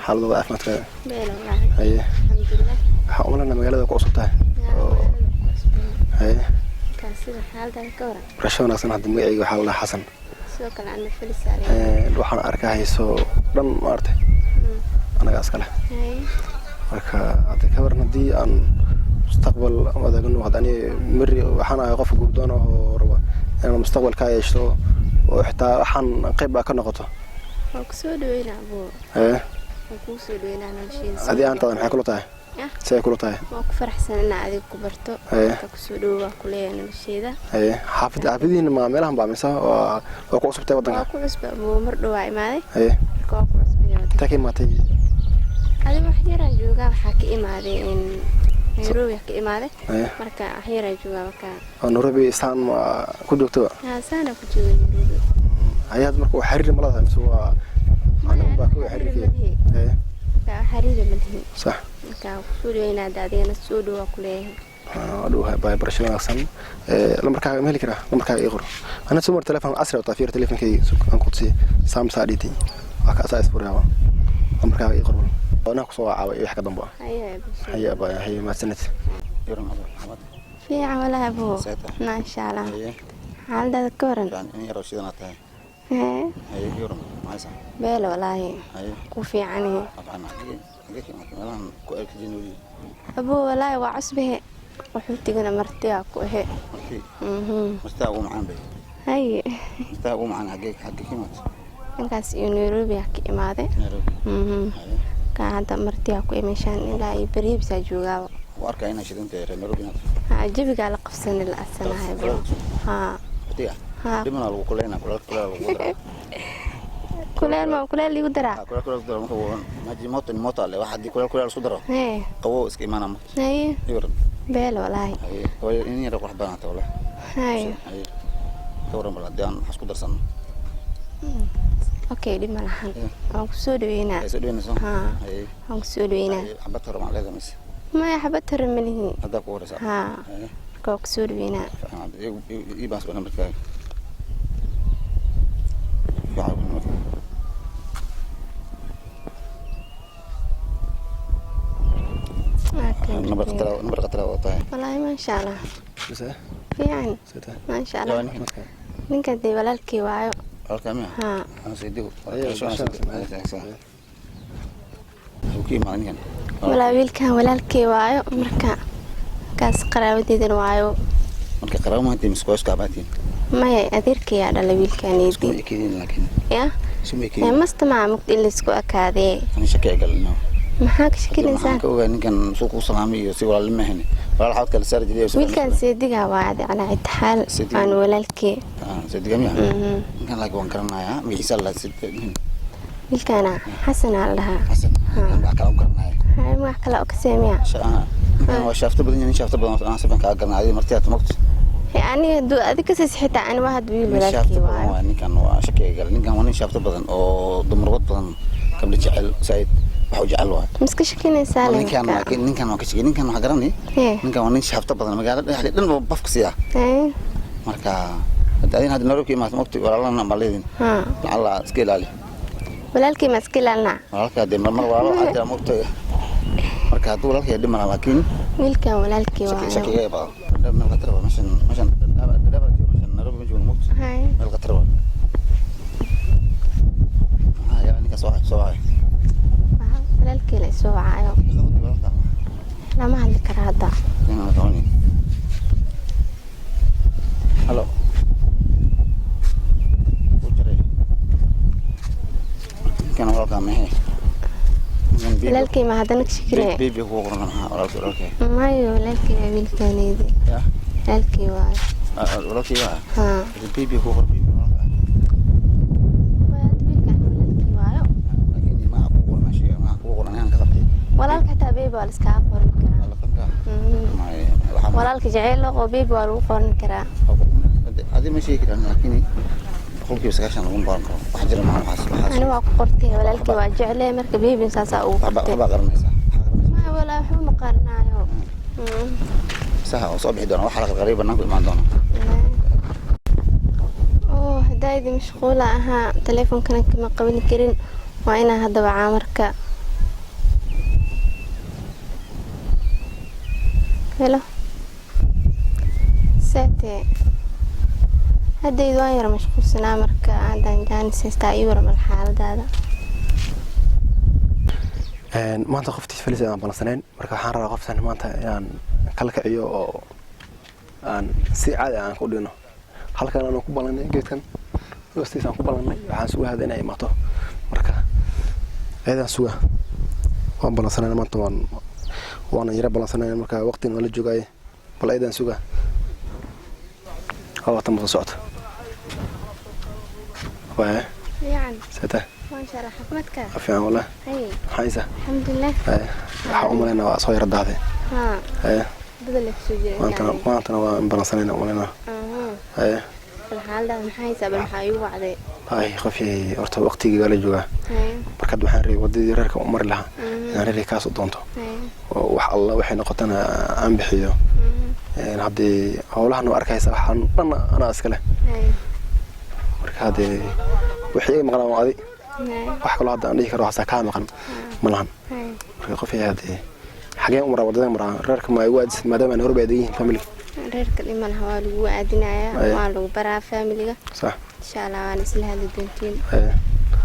حالة ضعف ما تكلم بيلا والله هي الحمد لله حاولنا مجال قصتها هي كاسير حالة كورة رشاونا أصلا هذا مقعي وحاول حسن سو كان عن فلس عليه الوحنا أركاه يسو دم أرته أنا قاس كله هاي marka hada ka warna hadii aan mustaqbal wadaagno hadani mari waxaan qof gubdoon oo raba inaan mustaqbalka yeesho oo xitaa waxaan qayb ka noqoto oo ku soo dhaweynaa buu ku soo dhaweynaa noloshiisa adii aan tadan maxay kula tahay say kula tahay waa ku faraxsan in aad ku barto ka ku soo dhawo ku leeyahay nolosheeda xaafadiina ma meelahan baa mise waa ku cusubtay wadanka waa ku cusub buu mar dhaw imaaday ka ku cusub taki maatay هذا وحيرة جوجا حكي إمادة إن نيروبي حكي إمادة مركا حيرة جوجا مكان نيروبي سان ما كجوتوا سان كجوا نيروبي هي هذا مركو حرير ملاذ مسوا أنا بقول حرير كي حرير ملهي صح مكان سوري هنا دادي أنا السود وكله أدوها باي برشلونة أحسن لما ركع مهلي كره لما ركع يغر أنا سمر تلفون أسرع وطافير تلفون كي أن قدسي سام سعديتي أكاساس بريوا لما ركع يغر أنا قصوا عاوي حكا ضمبا هيا باي هي ما سنت يورم أبو في عملها أبو ما شاء الله حال ده كورن يعني رشيد ناتها هي يورم ما يسمع بيل والله كوفي عني أبو والله وعصبه وحوتي قنا مرتي أكو هي مستاء معان بي هي مستاء معان حقيقي كيمات إنكاس يونيروبي حكي إمادة كان هذا مرتي أكو إمشان إلا يبريب سجوا وأركا هنا شدنت يونيروبي عجبك على قفصن الأسنة هاي بو ها دمنا لو كلنا كلنا ما كلنا اللي يقدره كلنا ما جي موت على واحد كلنا صدره قوة اسكي ما نام هاي يورن بيل والله هو إني روح بنات ولا هاي كورم بلاديان حسكو درسنا اوكي دي ملحن او سودوينا سودوينا صح او سودوينا حبتها ما عليها مس ما حبتها مني هذا كورس ها كوك سودوينا يباس بنا مركاي نمبر قطرة وطاي والله ما شاء الله بس في يعني ما شاء الله ninka de walaalkii waayo halkaamiya aan siidigu wiilkan walaalkii waayo marka kaas qaraabadeedan waayo marka qaraabo maanta miskooska abaatiin maya adeerkaya dhala wiilkaneedii ya masta maamugta in laisku akaadee shakee galno maxaa ka shakilaysaa ka ogaa ninkan suuq u salaamay iyo si walaal mahane walaal xad kale saar jidiyay wiilkan seediga waad ala itixaal aan walaalkii seediga miya ninkan laga wan karanaya miisa la sideen wiilkana xasan allaha xasan wax kala u garanaya hay wax kala u kaseemiya waa shaafta badan aan saban ka garanay martiyaad maqti يعني دو أذيك سحيت عن واحد ويل ولا كان وشكي قال نكان وانا شافت بدن أو ضمرات بدن قبل جعل سعيد وحوج علوها مسك شكينا سالم نكان لكن نكان ما كشكي نكان ما قرني نكان وانا شافت بدن ما قال يعني لأنه بفك سيا مركا بعدين هذا نروح ما مكتب ولا لنا بالين على سكيل عليه ولا الكي ما سكيل لنا ولا كده مرة ولا حتى مكتب مركا طول الكي دم على لكن ملك ولا الكي شكي بقى من القطر مشان دابا نروح نجوا الموت من القطر يعني كسواعي ولا الكي لا سواعي لا ما عندك هذا هنا ثاني هلو كان وراك معي ولا الكي ما هذا نكشكله بيبي هو قرنا ولا الكي ما ولا الكي بيل كان يدي لا الكي واي ولا الكي واي ها بيبي هو قرنا بيبي walaalka taa beebo wal iska qoran karaa walaalka jacayl oo beebo wal uu qoran karaa adi ma sheegi karaan laakiin qolkii iskaashan lagu baaran karo wax jira ma xaas ani waa ku qortay walaalka waa jeclay marka beebo saasa uu qortay ba qaranaysa ma wala wuxuu ma qarnaayo saha oo soo bixi doona waxa la qariib banaan ku imaan doona oo hadaaydi mashquula aha teleefonkana kama qaban karin waa ina hadaba caamarka helo sate haddaydu waan yara mashquulsanaa marka haddaan jaanis haystaa ii waramal xaaladaada. maanta qoftii felis aan balansanayn marka waxaan rabaa qoftan maanta inaan kala kiciyo oo aan si caadi aan ku dhino halkan aan ku balanay geedkan hoostiisa aan ku balanay waxaan sugahay inay imaato marka aydan suga waan balansanayn maanta waan yara balansanayn marka waqti wala joogay bal aydan suga oo tamso socod waa يعني سته ما شاء الله حكمتك عفوا والله هي حايسه الحمد لله waxa u maleynaa waa soo yar daaday بدل السجين maanta waa balansanayn u maleynaa الحال ده maxay maxay ugu wacday qofii horta waqtigiga la jooga marka waxaan reey wadadii reerka u mari lahaa inaan reerka kaas u doonto oo wax alla waxay noqotana aan bixiyo haddii howlahan oo arkaysa waxaan dhan ana iskale marka haddii wixii maqnaa waa adi wax kale hadda aan dhihi karo hasa ka maqan malahan marka qofii haddii xagee u maraa wadada maraa reerka ma igu aadis maadaama Nairobi ay yihiin family reerka dhiman waa lagu aadinaya waa lagu baraa family-ga صح insha Allah waan isla hadli doontiin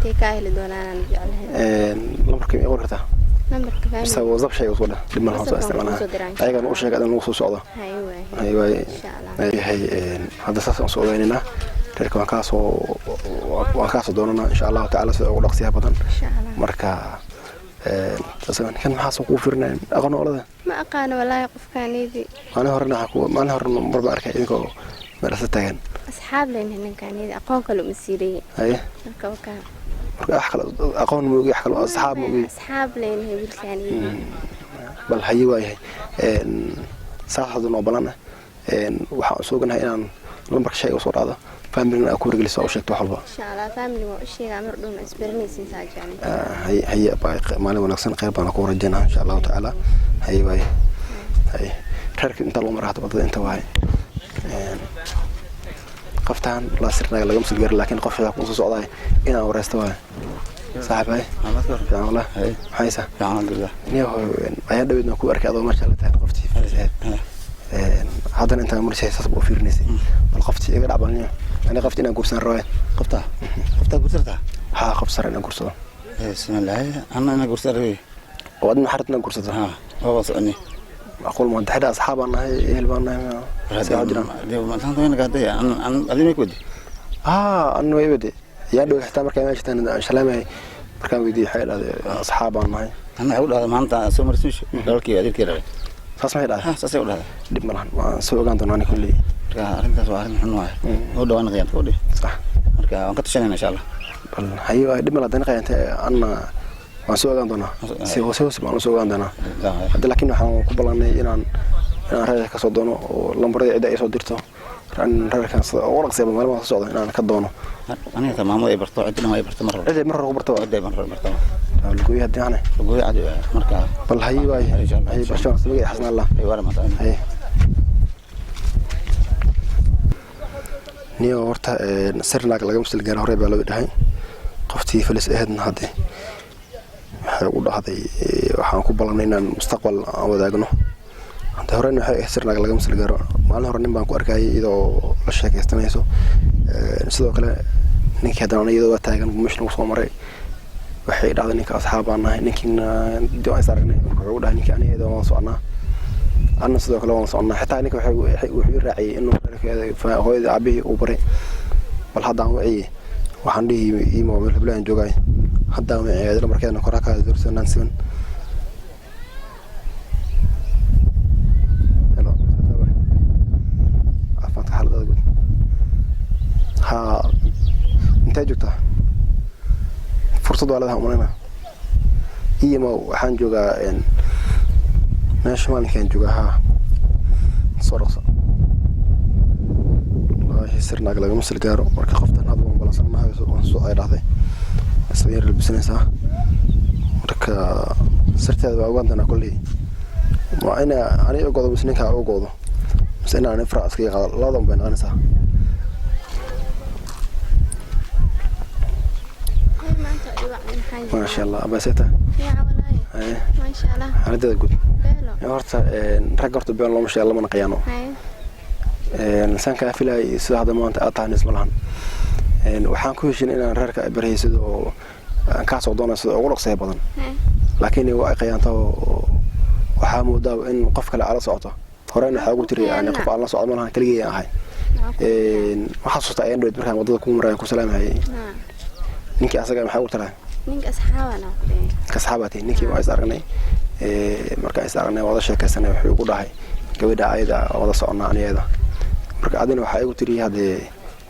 tii ka heli doonaan jeclahay lambarka ma qorta lambarka family soo wazab shay usoo dhiman hoos isticmaalaa ayaga uu sheegay inuu soo socdo aywa insha Allah hadda saas aan soo ogaynayna reerka waan ka soo doonana insha Allah ta'ala soo ugu dhaqsiyaha badan insha Allah marka taasaan kan maxaa soo ku fiirnaan aqoon olada ma aqaan wallahi qofkaanidi maalin hore marba arkay idinkoo meelasa taagan asxaab leeyahay ninkaanidi aqoon kale uma siirey marka wax kale aqoon muuqi wax kale asxaab leeyahay wiilkaanidi bal hayi waayahay saacadu noo balana waxaan soo ganahay inaan lambarka shay u soo dhaado family na ku wargeliso oo sheegto waxba insha Allah family waa sheega mar dhow isbarnaysin saajaan hay maalin wanaagsan qayb baan ku rajaynaa insha Allah ta'ala hay reerka inta loo maraado wadada inta waay qoftaan la sirnaga laga musul gaar laakiin qofka ku soo socday inaan wareysto waay saaxiibay والله حيسه الحمد لله نيو ayaa dhaweedna ku arkay adoo marka la tahay qoftii haddana inta markay saas u fiirnaysi bal qoftii iga dhacbalniyo ana qoftii inaan gursan rabay qofta gursarta ha qofsar inaan gursado bismillah ana gursar rabay wadna xaradna gursado ha oo soconi aqul ma dhaxda asxaabana ehel baana saadina ma tantoyna gaday an adina ku wadi anno wadi yaa dhow xitaa markay meeshaan shalaamay markaan weydiiyay xeelad asxaabana ana u dhaada maanta soo marsiis dalkii adeerkii rabay saas ma dhaada saas u dhaada dib malahan waan soo ogaan doonaa kulli marka arintaas waa arin xun waay oo dhawaan qiyam fadhi صح marka aan ka tashanayna insha Allah bal hayo dib malahan qiyamta anna waan soo ogaan doonaa si hoos baan soo ogaan doonaa hadda laakiin waxaan ku balanay inaan reer ka soo doono oo lambarada cid ay soo dirto reerkan oo waqtiga maalmaha soo socda inaan ka doono aniga tamaamo ay barto cidina ay barto mar ugu barto barto lagu yahay hadana lagu yahay marka bal hayi waay hayi barshon sabiga xasna Allah ay wara ma tahay hayi niyo horta sirnaag laga musul gaar hore baa loo dhahay qoftii felis ahaydna hadii waxa uu dhahday waxaan ku balanay inaan mustaqbal aan wadaagno hadda hore waxay sirnaag laga musul gaaro maalin hore nin baan ku arkay iyadoo la sheekaystanayso sidoo kale ninkii hadana iyadoo taagan mushna soo maray waxay dhacday ninka asxaabana ninkiina diiwaan saarnay wuxuu dhahay ninkii aniga waan soconaa anna sidoo kale waan soconaa xitaa ninka wuxuu raacay inuu hooyada aabihi uu baray bal hadda aan wacay waxaan dhihi imo meel hablaan joogay hadda aan wacay markaan koraka dursanaan siman hello afan xaalada guud ha inta joogtaa fursad walaalaha umanayna imo waxaan joogaa meesha maalinkaan joogaa ha sorqsa sirnaag laga musul gaaro marka qoftan hadda waan balansanahay soo ay dhahday asbeer labisnaysa marka sirteeda waa ugaantana kulli waa ina aniga go'do musninka oo go'do misna aan faraas ka qaado ladan baan anasa ما شاء الله أبسطة يا والله ما شاء الله أنا ده قلت بيلو هورتا رجعت بين الله ما شاء الله من قيانه الإنسان كافلا يسوي هذا ما أنت قطع نسمع لهم waxaan ku heshin inaan reerka baraysid oo ka soo doonayso ugu dhaqsay badan laakiin waa qiyaanto waxa moodaa in qof kale ala socoto horeyna waxa ugu tiri aan qof aan la socdo malahan kaliya ahay waxa soo taayeen dhow markaan wadada ku maray ku salaamay ninkii asaga waxa uu taray ninka asxaabana ka saxaabati ninkii waa is aragnay marka is aragnay wada sheekaysanay wuxuu ugu dhahay gabadha ayada wada soconaa aniyada marka adina waxa ugu tiri hadee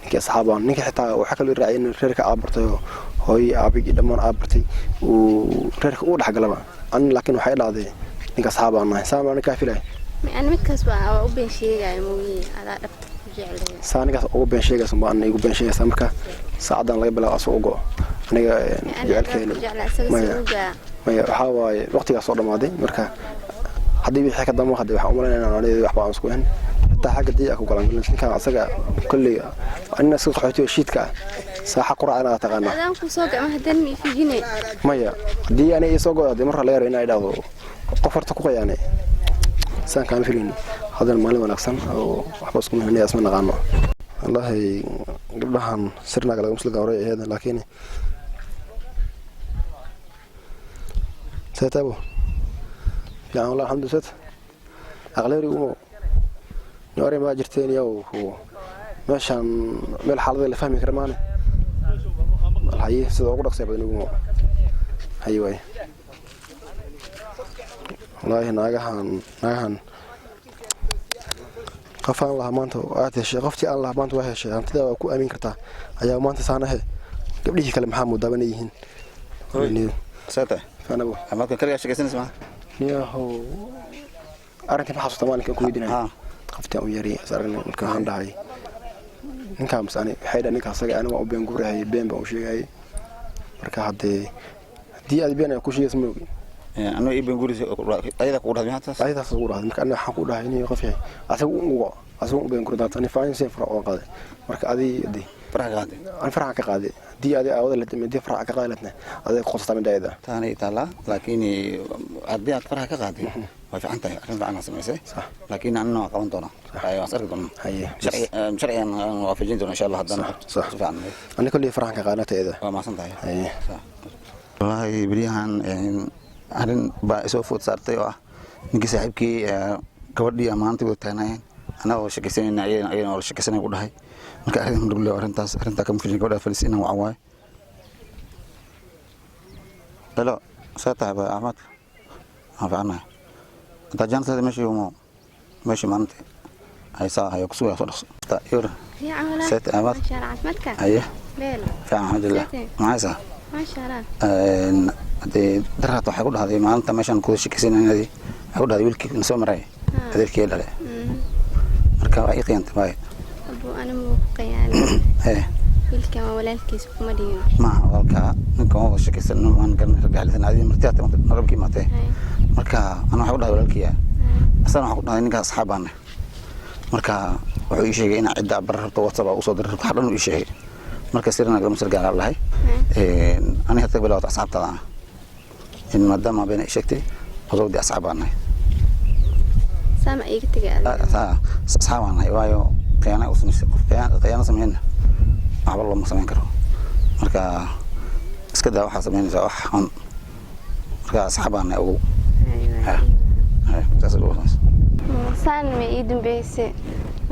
ninka asxaabaan ninka xitaa waxa kale raacay in reerka aabartay hooy aabigi dhamaan aabartay uu reerka u dhaxgalaba an laakiin waxay dhacday ninka asxaabaan saamaana ka filay aan midkaas waa u been sheegay mooyee ala dhabta ku jeclay saanigaas ugu been sheegay soo aan igu been sheegay marka saacadan laga bilaabo asoo ugo aniga jecelkeena maya waxa waaye waqtigaas soo dhamaaday marka hadii wixii ka dambe hadii waxa u maleynayaa aniga waxba aan isku hayn حاجة دي أكو قلنا لكن كان أسجع كل أنا سوق حياتي وشيتك ساحة قرعة أنا أتقنى. هذا أكو سوق ما هدني في جنيه. مايا دي أنا سوق دي مرة لا يرينا إلى قفرت كوكا يعني. سان كان فيني هذا المال ولا أحسن أو أحبسكم هنا اسمنا غانا. الله قبلها سرنا على مسلك أوري هذا لكن ستابو يعني والله الحمد لله أغلبي يقوموا نوري ما جرتين يو ماشان مال حالة اللي فهمي كرمانه الحقيقة سيدا أقول لك سيبا نقوموا هاي والله ناقهان قفان الله مانتو آتي الشيء قفتي الله مانتو وهي الشيء أنت دا أكو أمين كرتا أيها مانتو سانه قبل يجي كلام محمود دابني يهين ساتة فأنا أبو أما كان كريا شكل سنة اسمها يا هو أرنتي بحصو تماني كان كويدنا قفتي أو يري سأرنا كان داعي نكام ساني حيدا نكا سجى أنا ما أبين قبره هاي بين بوشي هاي مركا حد دي أبين أكو شيء اسمه أنا إبن قبره أيضا قبره بيها تاس أيضا صقوره هذا مكان حقوله هني قفيه أسوق بين قبره أنا فاين سيفر أو قاضي مركا دي فرح قاضي أنا فرح كقاضي دي هذه أول اللي دي فرح كقاضيتنا هذا قصة من ده ثاني تلا لكن أدي فرح كقاضي وفي عنده عشان أنا سمعت صح لكن أنا قاوم دونا أيوة صار دونا شرعي موافقين دونا إن شاء الله هذا صح أنا كل فرح كقاضي هذا ما صنعه والله بريهان أهلن بأسوفوت صارت يوا نجي صاحبكي كوردي أمانتي وتناين أنا وشكسين أنا ولا شكسين أقول هاي marka arrin dul leh arinta kam fiin gabadha Falistiin oo caaway halo saataaba Ahmad afana inta jantada meeshii maanta ay saahay ku soo soo ta yur يا عملا سات أمر ما شاء الله عزمتك أيه بيلا الحمد لله معايا ما شاء الله هذه درها waxay ku dhahday maanta meeshan ku shikisanaynay waxa ku dhahday wiilkii soo maray adeerkii la leh marka ay qiyaantay bay أبو أنا مو قيان wiilka ma walaalkiis kuma dhigo ma walka ninka oo shakaysan aan kan ragaalsan adii martiyaata marabkii maatay marka ana waxa u dhahay walaalkiya asana waxa u dhahay ninka asxaabana marka wuxuu ii sheegay in cid bararto WhatsApp u soo diray wax dhan uu ii sheegay marka sirna galam sargaan Allah ana hata bilawt asxaabtada in madama been sheegtay qodobdi asxaabana sama iga tagay asxaabana waayo قيانا وسميس قيانا سمينا عبر الله ما سمين كرو مركا اسكدا waxa sameynaysa wax xun marka asxaabana ugu saan ma ii dambeysay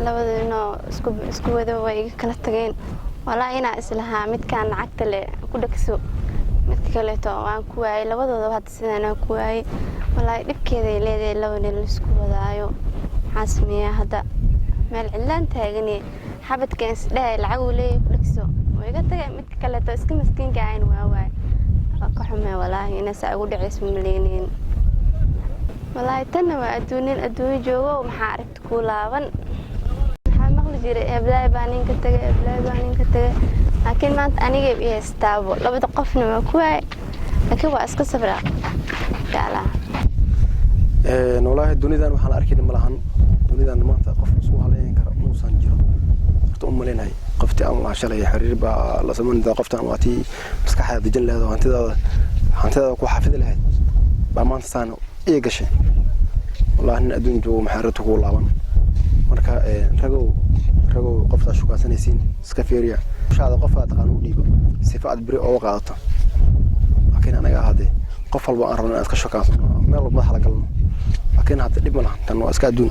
labadeenoo isku wada way iga kala tageen walaa ina islaha midkaan lacagta le ku dhagso mid kale to waan ku waayay labadooda hadda sidaan ku waayay walaa dhibkeeda ay leedahay labadeen la isku wadaayo xasmiya hadda meel cilaan taagani xabadkan isdhaay lacag uu leeyahay ku dhigso way iga tagay mid kale to iska miskiinka aan waaway ka xumay walaahi ina saa ugu dhaceys maleenin walaahi tan waa adduun joogo maxaa aragti ku laaban maxaa maqli jiray ablaay baan ninka tagay laakiin maanta aniga iyo istaabo labada qofna waa ku waay laakiin waa iska sabra yaala والله دونيدان waxaan arkay malahan دونيدان maanta qof soo haleyn kara muusan jiro horta u maleynay قفتي أم شلي حرير با لازمون ذا قفتي أمواتي مسك حد دجل هذا هانتي كو حافظ لها بأمان سانو إيه قشة والله إن أدون جو محرته كل عام مركا رجو قفتا شو كان سنسين سكافيريا مش هذا قفة تقانو ليبا صفات بري أو قاطع لكن أنا قاعد قفل بأنرنا أسكت شو كان ميل الله حلق لكن هذا اللي بنا تنو أسكت دون